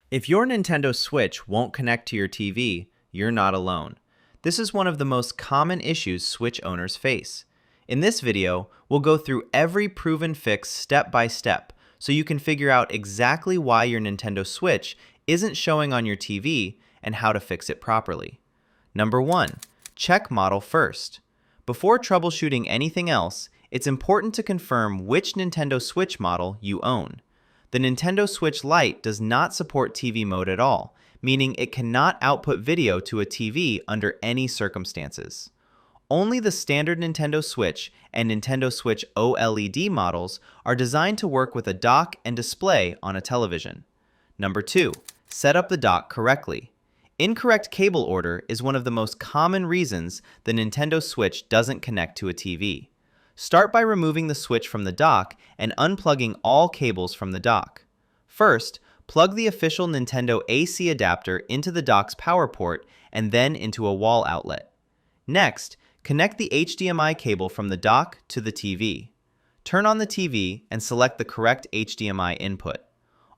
If your Nintendo Switch won't connect to your TV, you're not alone. This is one of the most common issues Switch owners face. In this video, we'll go through every proven fix step by step so you can figure out exactly why your Nintendo Switch isn't showing on your TV and how to fix it properly. Number 1. Check model first. Before troubleshooting anything else, it's important to confirm which Nintendo Switch model you own. The Nintendo Switch Lite does not support TV mode at all, meaning it cannot output video to a TV under any circumstances. Only the standard Nintendo Switch and Nintendo Switch OLED models are designed to work with a dock and display on a television. Number 2. Set up the dock correctly. Incorrect cable order is one of the most common reasons the Nintendo Switch doesn't connect to a TV. Start by removing the switch from the dock and unplugging all cables from the dock. First, plug the official Nintendo AC adapter into the dock's power port and then into a wall outlet. Next, connect the HDMI cable from the dock to the TV. Turn on the TV and select the correct HDMI input.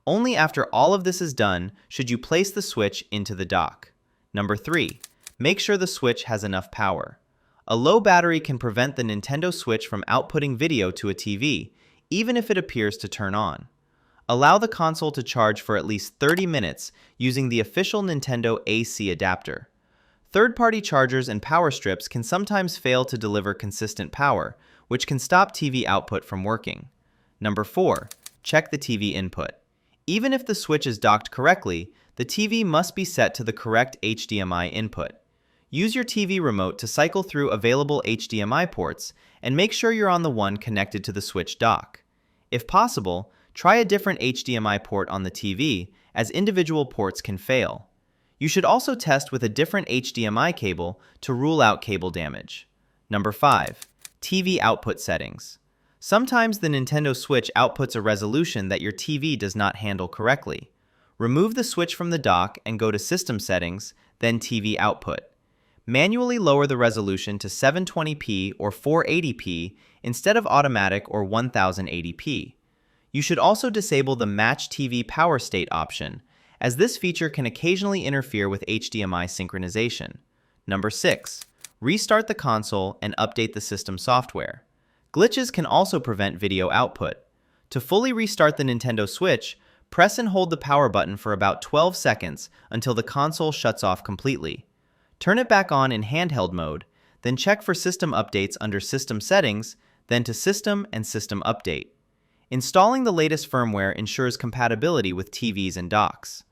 Only after all of this is done should you place the switch into the dock. Number 3. Make sure the switch has enough power. A low battery can prevent the Nintendo Switch from outputting video to a TV, even if it appears to turn on. Allow the console to charge for at least 30 minutes using the official Nintendo AC adapter. Third-party chargers and power strips can sometimes fail to deliver consistent power, which can stop TV output from working. Number 4. Check the TV input. Even if the switch is docked correctly, the TV must be set to the correct HDMI input. Use your TV remote to cycle through available HDMI ports and make sure you're on the one connected to the Switch dock. If possible, try a different HDMI port on the TV, as individual ports can fail. You should also test with a different HDMI cable to rule out cable damage. Number 5. TV output settings. Sometimes the Nintendo Switch outputs a resolution that your TV does not handle correctly. Remove the switch from the dock and go to System Settings, then TV Output. Manually lower the resolution to 720p or 480p instead of automatic or 1080p. You should also disable the Match TV Power State option, as this feature can occasionally interfere with HDMI synchronization. Number 6. Restart the console and update the system software. Glitches can also prevent video output. To fully restart the Nintendo Switch, press and hold the power button for about 12 seconds until the console shuts off completely. Turn it back on in handheld mode, then check for system updates under System Settings, then to System and System Update. Installing the latest firmware ensures compatibility with TVs and docks.